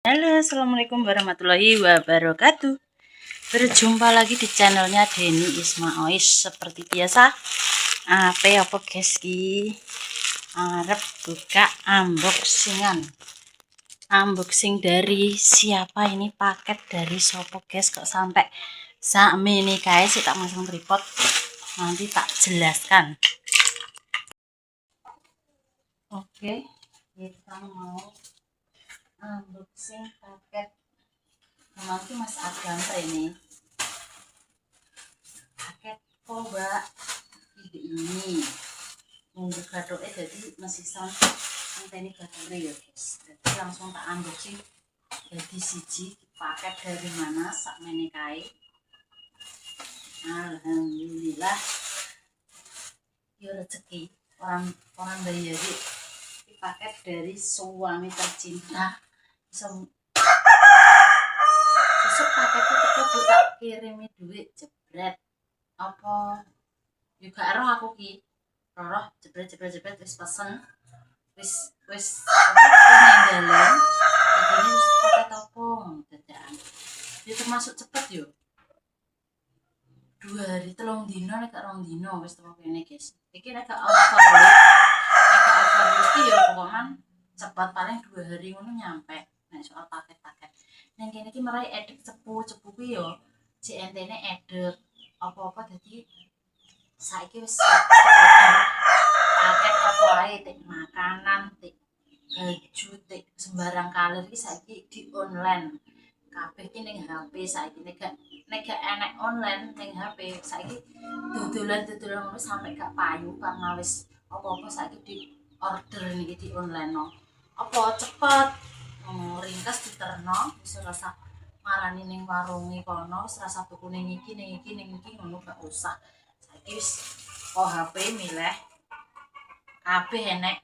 Halo, assalamualaikum warahmatullahi wabarakatuh. Berjumpa lagi di channelnya Denny Ismaois. Seperti biasa, apa guys ki? Arep buka unboxing dari siapa ini, paket dari sopo guys, kok sampai sakmene kae sih. Tak masang tripod, nanti tak jelaskan. Oke, kita mau unboxing paket nanti Mas Aganta ini paket coba ini nunggu gadoke, jadi masih anteni gadoke ya guys. Jadi langsung tak unboxing jadi siji paket dari mana sakmene kae. Alhamdulillah ya, rezeki orang bayari paket dari suami tercinta. Besok paket itu tak kirimi duit jebret apa juga roh aku ki roh jebret wis pesen wis ninggalin begini wis paket apa dadaan dia termasuk cepet yo 2 hari 3 dino nek 2 dino wis teko kene guys. Iki nek overload ki yo pokoknya cepat, paling 2 hari ngono nyampe. Nek soal paket-paket neng kene iki merai edek cepu ki yo JNT-ne edek apa-apa, dadi saiki wis paket apa ae, tik makanan, tik baju, tik sembarang kalir iki saiki di online kabeh iki ning HP. Saiki nek gak enek online ning HP saiki dodolan wis sampe gak payu karena wis apa-apa saiki di order niki di online no. Apa cepet ringkas diterno, wis rasa marani ning warunge kono, wis rasa tuku ning iki ngono, gak usah. Saiki wis HP milih kabeh enek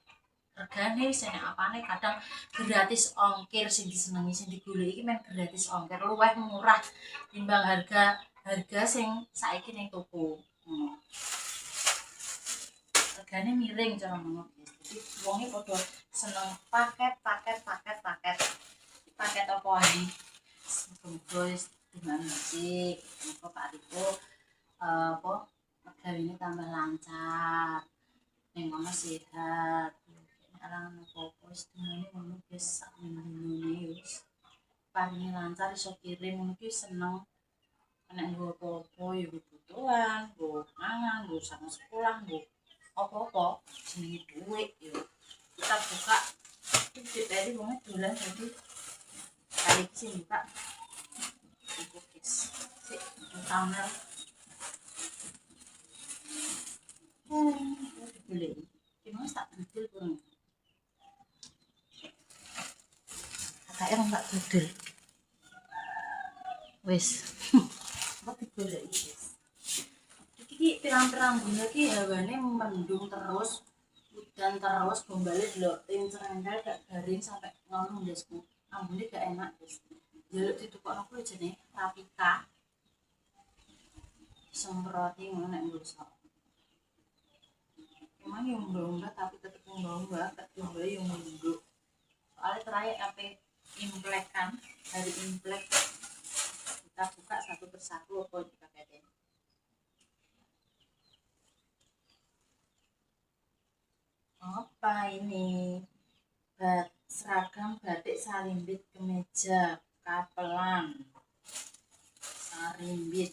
regane, wis enek apane, kadang gratis ongkir sing disenengi, sing digoleki iki men gratis ongkir, luwih murah timbang harga sing saiki ning toko. Regane miring cara ngono. Jadi wonge padha seneng paket apa ae. Semoga dengan sih apa Pak Riko apa gawene tambah lancar, ning mama sehat, arang apa-apa wis dene ngono wis sak minggu wis paling lancar iso kirim ngono ki seneng. Nek nggo apa-apa ya kebutuhan, nggo mangan, nggo sama sekolah, nggo apa-apa jenenge duit ya kita buka titik dari wong dolan. Jadi kali sih buka itu guys sih kamera boleh gimana tak dudul pun kakak emang gak dudul wis apa digolek guys. Iki pirang-pirang dina iki hawane mendung terus, udan terus, gombale delok tim cerendel gak garing sampai ngono ndesku. Ambune gak enak guys. Jaluk ditukokno kuwi jenenge Rapika. Semproti ngono nek ngrusak. Emang yang mbak tapi tetep mbak yang munduk. Soalnya terakhir apa Imlek kan, hari Imlek kita buka satu persatu apa dipaketin. Apa ini? Seragam batik sarimbit kemeja kapelan sarimbit.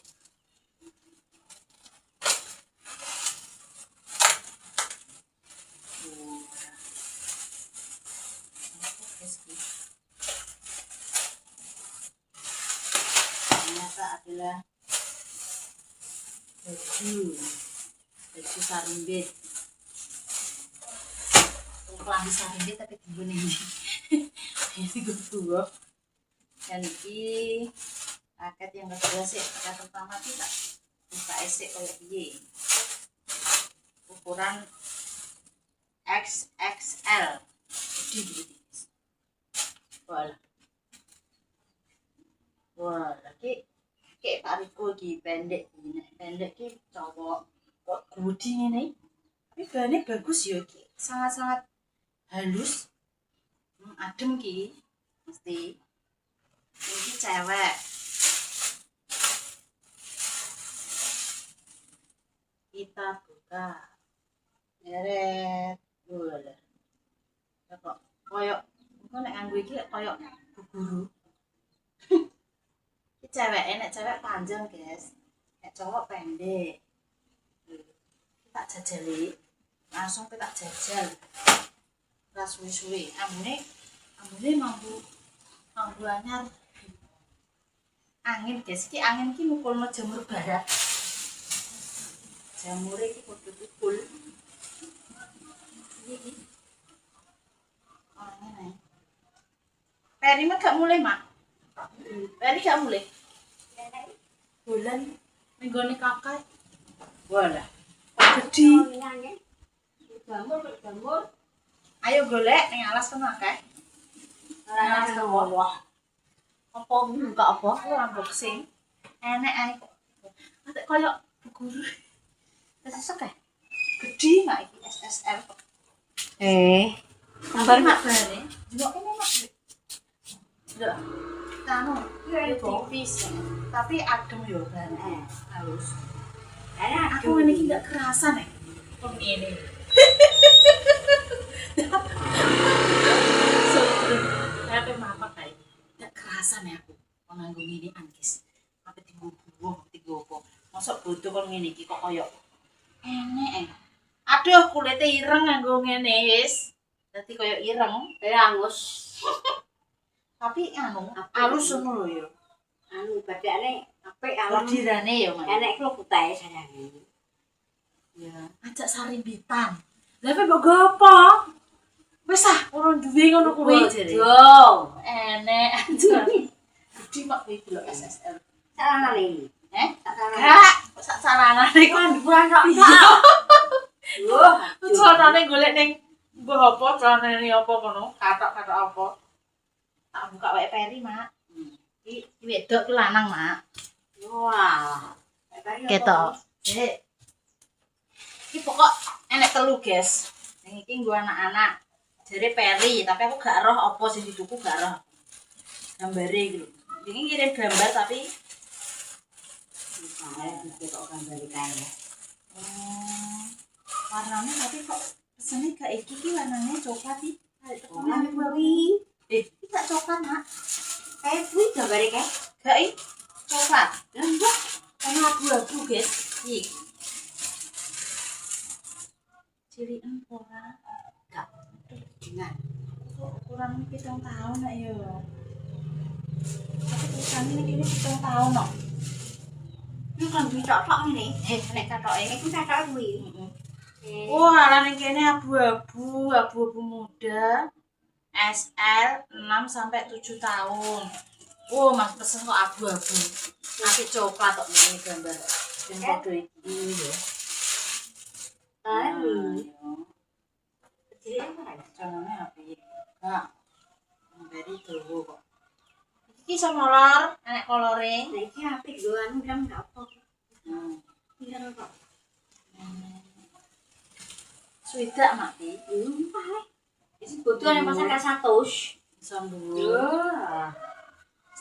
Ternyata adalah baju sarimbit. Kelambi sarimbit tapi digone ini. Ini gue dan ini paket yang kedua sih, paket pertama kita buka esek kayak gini, ukuran XXL gede. Wah lagi kayak Pak Riko lagi pendek ki cowok kok gudi ini, tapi bahannya bagus ya ki, sangat halus, adem ki mesti Ini cewek. Kita buka. Deret. Boleh. Kok koyok engko nek nganggo iki koyok guru. Iki cewek, nek cewek panjang, guys. Nek cowok pendek. Tak jajali. Langsung tak jajal. Ora suwi-suwi. Ambune mampu anyar. Angin, guys. Iki angin iki mukulno jamur barat. Jamure iki kudu tukul. Iki. Angin ae. Peri mah gak mulai, Mak. Peri gak mulai. Bulan minggone kakak. Walah. Gede. Gamur. Ayo golek ning alas kono akeh. Ora alas bawah. Apa buka apa? Unboxing. Enek ae kok. Atek koyo guru. Sesek kae. Gede mak iki SSL kok. Gambar mak bare. Njok kene mak. Lho. Kanu, tipis. Tapi adem yo ban. Halus. Aku ngene iki gak kerasan nek. Kok ngene. Tapi apa kae? Gak kerasan ya aku. Kok nganggo ngene angkis. Apa tigo-tigo. Mosok bodoh kon ngene iki kok koyo enek. Aduh, kulite ireng nganggo ngene wis. Dadi koyo ireng, angus. tapi halus ngono lho ya. Badane apik Bordirane ya, Mas. enek klo putih sayang. Ya, ajak sarimbitan. Lah pe mbok gopo? Wis urung duwe ngono kuwi jere. Yo, Enek aja. Gede mak kuwi delok SSL. saranane. Gak, sak saranane Kanduan kok. Wah, Celanane golek ning mbah apa celanane apa kono? Katok-katok apa? Tak buka wae peri, Mak. Iki wedok ki lanang, Mak. wah. Ketok. Iki pokok enek telu, guys. Yang iki nggo anak-anak. Jare peri, tapi aku gak roh apa sing dituku gak roh. Gambare iki lho. Iki ngirim gambar tapi Kok gambar kae. Warnanya tapi kok pesene gak iki ki warnanya coklat iki. Warna kuwi. Iki gak coklat, Mak. Kuwi gambare kae. Gak iki coklat. Lah, Warna abu-abu, guys. Iki. Ciriken ora. Gak. dengan Ukuran 7 tahun nak yo. Tapi tulisannya ini 7 tahun no. ini kan cocok ini. Nek katoke Iku cocok kuwi. wah, lan ning kene abu-abu muda. SL 6 sampai 7 tahun. Oh, Mas pesen kok abu-abu. Nanti coklat kok ini gambar. Sing padha iki lho. Jadi apa? Carane apik. Kak. Beri dawa kok. Iki iso molor, enek kolore. Nah, iki apik lho, anu jam gak apa. Pinter kok. Swidak mati. Lumpah. Isi bodoh yang masak rasa tos. Sambu. Wah.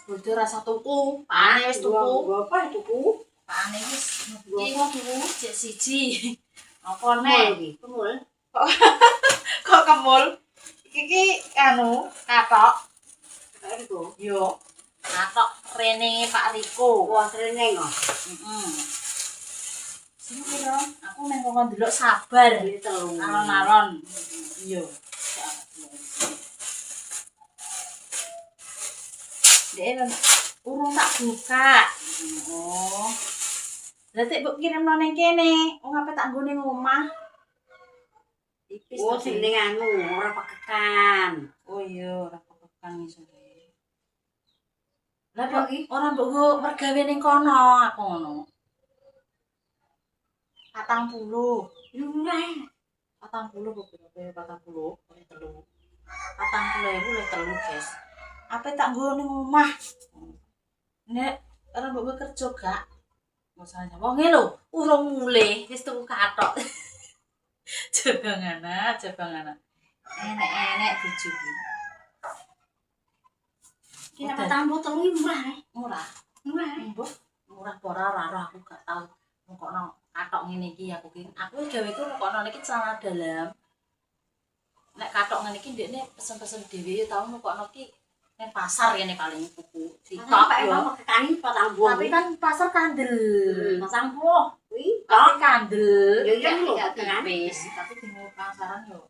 Bodoh rasa tuku. Pane wis tuku. Apa tuku? Pane wis Iki tuku cek siji. Apa nek? Kemul. Kok kemul? Iki anu, katok. Kayak gitu. Yo. Katok rene Pak Riko. Wah, treneng kok. Sini kira aku nang kok ndelok sabar. Ini telung. Alon-alon. Iya. Dek urung tak buka. Oh. Lah tek mbok kirimno ning kene. Wong ape tak nggone ning omah. Tipis. Oh, sing ning anu ora pakekan. Oh iya, ora pakekan iso. Lah kok ora mbok go mergawe ning kono aku ngono. 40. Lumrah. 40 kok berapa 40? Oleh telu. 40.000 oleh telu, guys. Apa tak nggo ning omah? Nek ora mbok kerja gak? Masalahnya wonge lho, urung mulih wis tuku katok. Jabangana. Enek-enek bojo iki. Kira 43 murah ya. Murah. Murah. Mbah, murah ora ora aku gak tau ngokno katok ngene iki aku ki. Aku gaweku ngokno niki celana dalam. Nek katok ngene iki ndekne pesen-pesen dhewe tau ngokno ki ning pasar kene paling tuku. Sitok yo. Kekani 40. Tapi kan pasar kandel. 40 kuwi Tapi kandel. Ya, iya, lho, gak kan. tipis. Tapi di pasaran yo.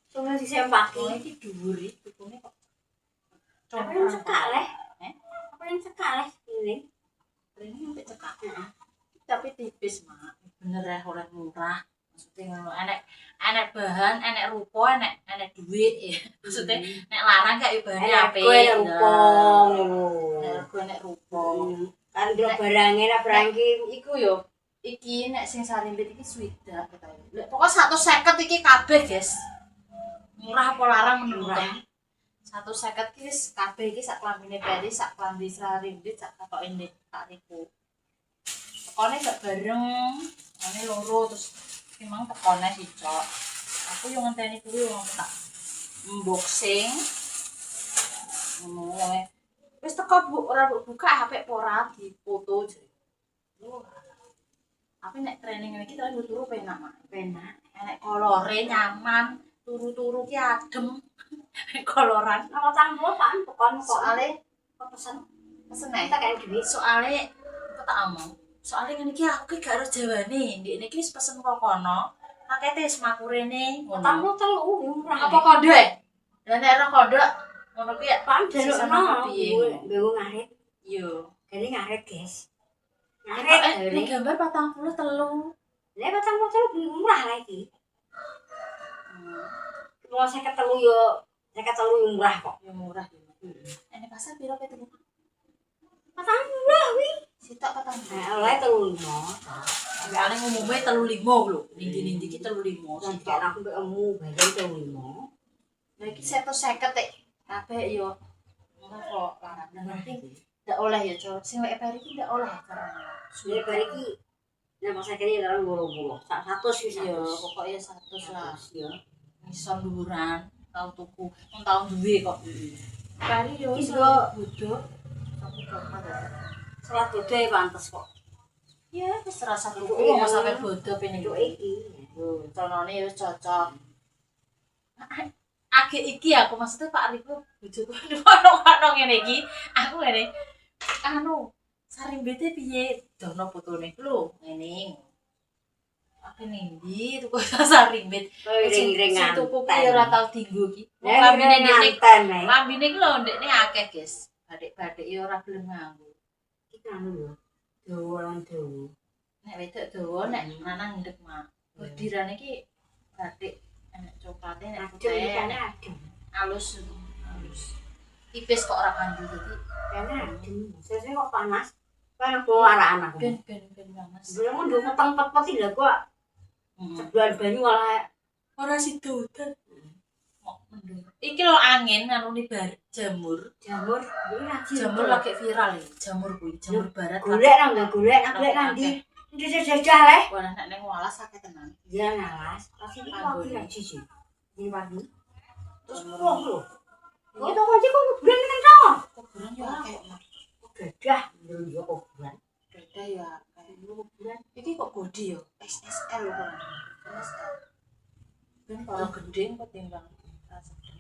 Cuma disempaki. Oh, iki dhuwur iki tukune kok. Apa yang cekak leh? Eh? Apa yang cekak leh ini? Ini sampai cekak. Tapi tipis, Mak. Bener ya oleh murah. Maksudnya ngono enek bahan, enek rupa, enek duit ya. Maksudnya nek larang gak ibane apik. Enek rupa ngono. Enek rupa. Kan yo barange lah barang Iku yo iki nek sing sarimbit iki swidak ketae. Lek pokok 150 iki kabeh, guys. Murah apa larang menurut kamu? 150 iki wis kabeh iki sak klambine Peri, sak klambi sarimbit, sak katoke ndek tak riku. Tekone gak bareng, ane loro terus memang tekone sicok. Aku yo ngenteni kuwi wong tak unboxing. Ngono wae. Wis teko ora buka HP ora dipoto jare. Tapi nek training iki terus turu penak, Mak. Penak. Enek kolore nyaman, turu-turu ki adem. Koloran. Apa tanggo kan pokon kok. Soale Pesen kita kayak duit. soale aku tak omong. Soale ngene iki aku ki gak ero jawane. Ndekne iki wis pesen kok kono. Pakete wis makurene ngono. 43 murah. Apa kode? Lah nek ora kode ngono ki ya Pak jalukno piye? Mbok ngarit. Yo. Jadi ngarit, guys. Nek Ngarit. nek gambar 43. Lha 43 murah lah iki. Kalau saya ketelu yo murah kok. Ya murah ya. Nek pasar piro pe tuku? 40 wi. Sitok 40. Nah, oleh 35. Paling umumnya 35 lho. Nindi-nindi ki 35 Nanti sitok. aku mbekmu bayar 35. Lah iki 150 tek. Kabeh yo. Ngono kok larang. Nanti ndak oleh ya, Cok. Sing wek Peri ki ndak oleh carane. Sudah kali iki nek pas kene dalam 20. Sak 100 wis Iya, 100. pokoknya 100 lah. Ya. Iso dhuwuran, tau tuku, wong tau duwe kok. Peri yo Iki iso juga- bodho. Tapi kok Salat gede pantes kok. ya wis rasa tuku Iya. mau sampe bodho pening Cuk iki. iki. Conone wis cocok. Age iki aku maksudnya Pak Riko bojoku ono ngene iki. Aku ngene. Anu, sarimbete piye? Dono fotone lho, ngene. Apa nindi tuku sarimbet. Ring-ringan. Sing tuku ki ora tau dienggo ki. Wong Lambine lambine ndekne nganten ae. lambine ki lho ndekne akeh, guys. Batik-batik ya ora gelem nganggo. Iki anu lho. Dawa lan dawa. Nek wedok dawa nek lanang ndek mak. Bordirane ki batik enek coklate nek Adem putih kan enek adem. alus. Tipis kok ora kandel dadi Kan adem. Sesuk kok panas. Kan aku anak-anak. ben panas. Belum nduk peteng-peteng lho kok. Sebulan banyu malah Ora sidodan. Kok mendung. Iki lho angin ngaruni bar jamur. jamur. Iki lagi Jamur lagi viral iki, jamur kuwi, jamur barat. golek nanti. Ini jajah leh. Wah, nek ning walas akeh tenan. Iya nalas. Pasti iki pagi lagi sih. Ini pagi. Terus Jamur. wong lho. Oh, to aja kok bulan nang to. Kuburan yo akeh, Mak. Gadah lho yo kok bulan. Beda ya kayak kuburan. Iki kok gede yo, XXL lho kan. XXL. Ben para gendeng ketimbang rasane.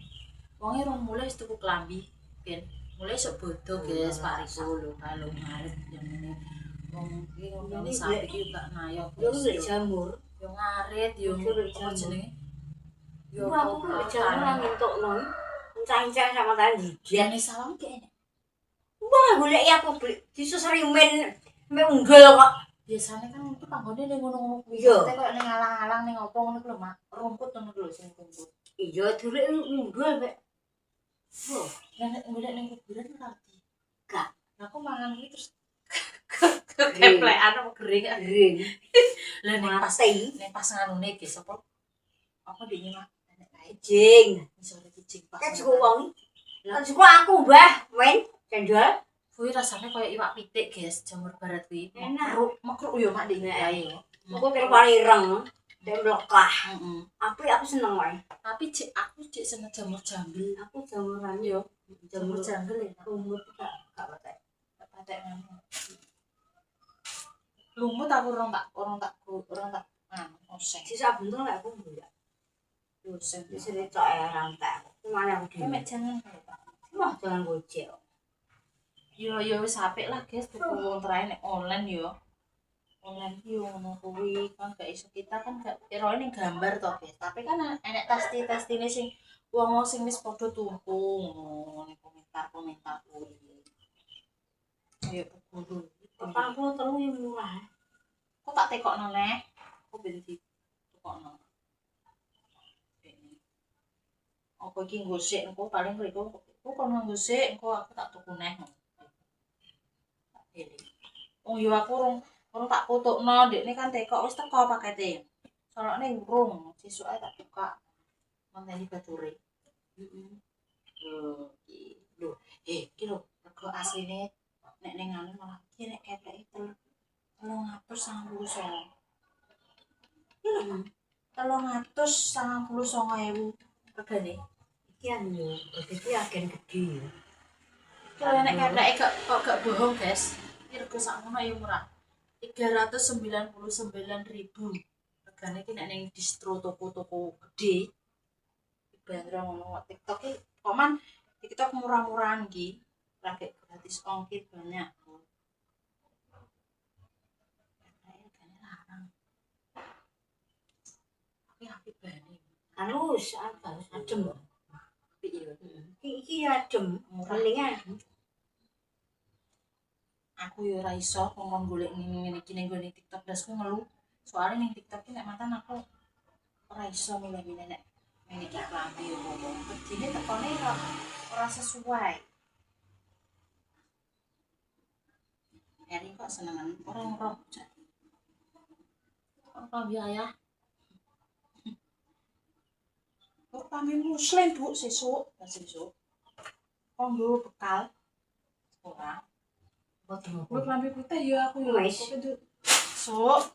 Wonge rong mulai wis tuku klambi, ben. Mulai sok bodo, guys, Pak Riko lho, kalau ngarit jenenge. Wong iki ngomongane sapi iki gak nayo. Yo lek jamur. Yo ngarit yo apa jenenge? Yo Yo aku lek jamur nang entokno. Encang-encang sama tadi. Diane salam ki enek. Wah, golek ya aku beli disus rimen mbek unggul kok. Biasane kan itu panggone ning ngono-ngono kuwi. Iya. Kok ning alang-alang ning opo ngono ku lho, Mak. Rumput ngono ku lho sing rumput. Iya, dulek unggul mbek. Oh, Lah nek golek ning kuburan ora di. Gak. Lah aku mangan iki terus keplekan apa kering. kering. Lah ning pas Mati. nganune guys apa dene Mak nek kae Jing. isore kijing pas. Kan juga wong. Kan juga aku, Mbah. Men, cendol. Kuwi rasane koyo iwak pitik, guys, jamur barat kuwi. Enak. Mekruk yo Mak ndek kae yo. Aku kira paling ireng. Dan blekah. Heeh. Aku seneng wae. Tapi aku cek seneng jamur jambil. Aku jamuran Yo, Jamur janggel ya. Lumut gak patek. Patek ngono. Lumut aku orang tak oseng. Sisa bentuk lek aku ya. Oseng. Wis tok rantek. Kemana aku dhewe. Mek jangan kae, Pak. Wah, jangan gojek. Yo wis apik lah, guys, tuku wong terae nek online yo. Online ki yo ngono kuwi kan gak iso kita kan gak eroe ning gambar to, guys. Tapi kan enek testine sing wong sing wis padha tuku ngono ning komentar kuwi. Ayo kudu. 83 yang murah. Kok tak tekokno neh? Kok ben ditekokno. Apa iki nggosik engko paling mriko kok kono nggosik engko aku tak tuku neh. Tak pilih. Wong yo aku urung tak fotono, ndekne kan tekok wis teko pakete. Solone urung, sesuk ae tak buka. Ngonteni bature. Heeh. Lho, iki lho, rego asline nek ning anu malah iki nek keteke 399. Iya, 399.000 regane. Iki anu, iki agen gede. Kalau nek keteke gak bohong, guys. Iki rego sakmono ya murah. 399.000. Regane iki nek ning distro toko-toko gede. Bandra ngono TikTok iki koman TikTok murah-murahan iki. Lagi gratis ongkir banyak. Tapi bani. Halus, adem. Piye? Iki adem, palingan. Aku yo ora iso ngomong golek ngene iki ning gone TikTok dasku ngeluh. Soale ning TikTok ki nek mantan aku ora iso milih-milih nek ngene iki klambi yo apa. Bedine tekone ora sesuai. Eri kok senengan orang roh. Apa biaya? Kok kami muslim Bu sesuk, sesuk. Kanggo bekal sekolah. Boten Gue kelambi putih ya aku ya. Wes. Itu sok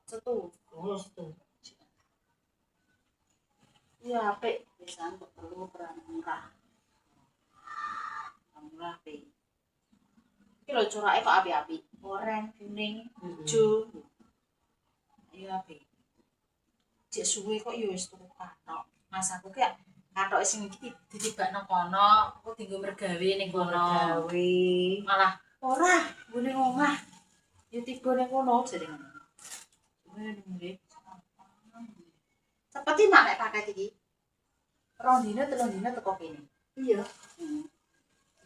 setu. Terus tuh. Iya apik pisan kok perlu peran murah. Murah pe. Iki lho corake kok api-api. Oranye, kuning, ijo. Ayo apik. Cek suwe kok ya wis tuku kathok. Mas aku ki kathok sing iki ditibakno kono, aku dienggo mergawe ning kono. Gawe. Malah ora ngene omah ya tiba ning kono jare ngono. Nggih. Cepet iki mak nek paket iki. 2 dina 3 dina teko kene. Iya.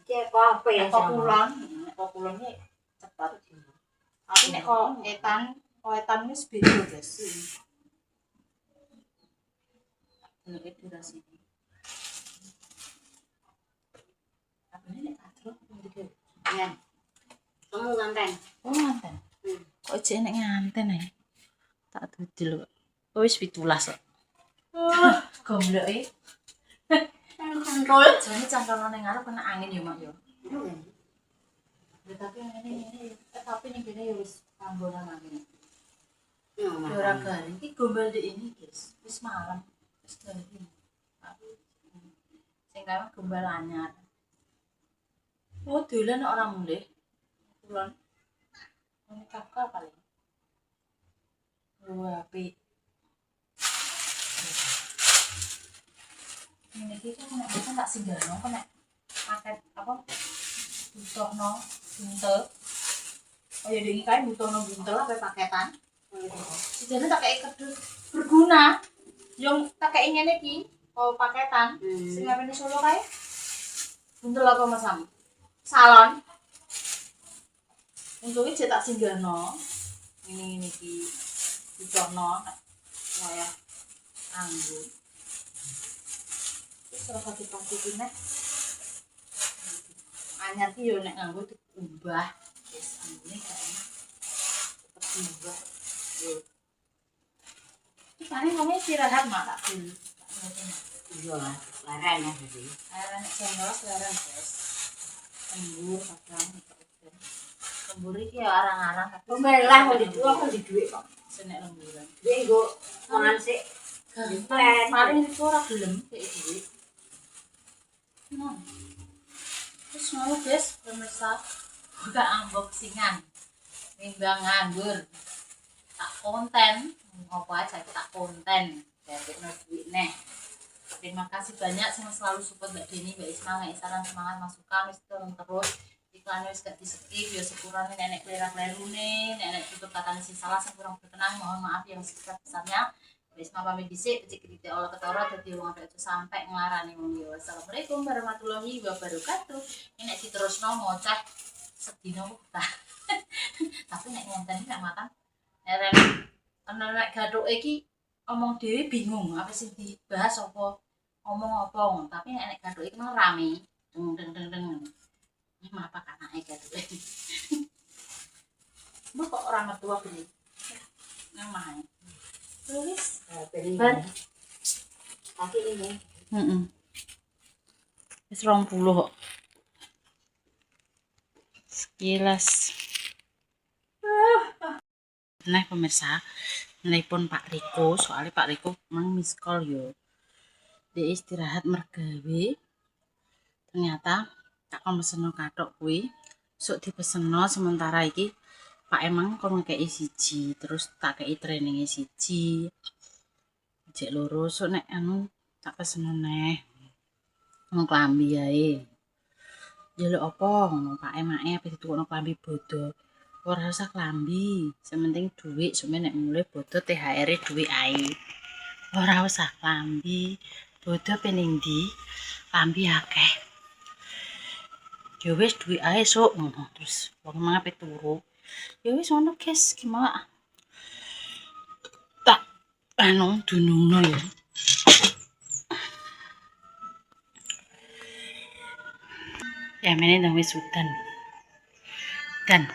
Iki kok apa ya? Nek kok kulon iki cepet. Tapi nek kok etan wis beda, guys. Nek durasi iki. Apa nek kadro iki? Ya. Kamu nganten. Oh, nganten. Kok jek nek nganten ae. Tak dudil kok. Oh, wis 17 kok. Gomloke. Kontrol. Jane cangkeme ning ngarep kena angin ya, Mak ya. Ya tapi ngene tapi ning kene ya wis panggonan angin. Ya ora garing iki gombal ndek ini, guys. Wis malam. Wis garing. Sing kaya gombal anyar. Oh, dolan ora mulih. Kulon. Ini kakak paling. Wah, apik. Ini kita kan tak singgahno kan nek paket apa butuhno buntel. Oh ya dingi kae butuhno buntel apa paketan. Sijane tak kei kedus berguna. Yang tak kei ngene iki, oh paketan. Sing ngene Solo kae. Buntel apa Mas Sam? Salon. Untunge jek tak singgahno. Ini iki butuhno kaya anggur. Terus ora dipasti nek anyar ki yo nek nganggo diubah wis anggone gak enak tetep diubah yo iki paling ngomong istirahat mak tak dulu Iya, larang ya jadi. larang nek jam 12 larang guys lembur kadang lembur iki ya arang-arang Pemelah mau dijual kok di duit kok. senek lemburan Dia nggo mangan sik. paling itu ora gelem kayak duit Nah, terus mau guys pemirsa buka unboxingan nimbang nganggur tak konten ngopo aja tak konten dari duit nih. Terima kasih banyak semua selalu support Mbak Deni, Mbak Isma, Mbak Isaran, semangat masukan wis terus iklannya wis gak di skip ya sepurane nenek kleru nih nenek tutup katanya sing salah sing kurang berkenan mohon maaf yang sebesar-besarnya. Mbak Isma pamit dhisik cek Allah ketara dadi wong apik aja sampai nglarani wong liya. Assalamualaikum warahmatullahi wabarakatuh. Ini nek diterusno ngoceh sedina ta. Tapi nek ngenteni nek makan nek nek gathuk iki omong dhewe bingung apa sing dibahas apa omong apa tapi nek gathuk iki mah rame deng deng deng deng ini apa anake gathuk mbok kok ora metu beli namae tulis bar Kaki ini. wis 20 kok sekilas. Nah pemirsa, nelpon Pak Riko, soalnya Pak Riko mang miss call yo. Dia istirahat mergawe. Ternyata tak pemeseno kathok kuwi, sok dipeseno sementara iki Pak emang kon ngekeki siji, terus tak kei traininge siji. Jek loro sok nek anu tak peseno neh. Wong klambi ae. Njaluk apa ngono Pak emake ape ditukokno klambi bodho. Ora usah klambi, sementing duit, semen nek mulai bodho THR-e duit ae. Ora usah klambi, bodho pening ndi? Klambi akeh. Ya wis duit ae sok ngono. Terus wong mang ape turu. Ya wis ngono guys, gimana? Tak anu dunungno ya. Ya mene nang wis udan. Dan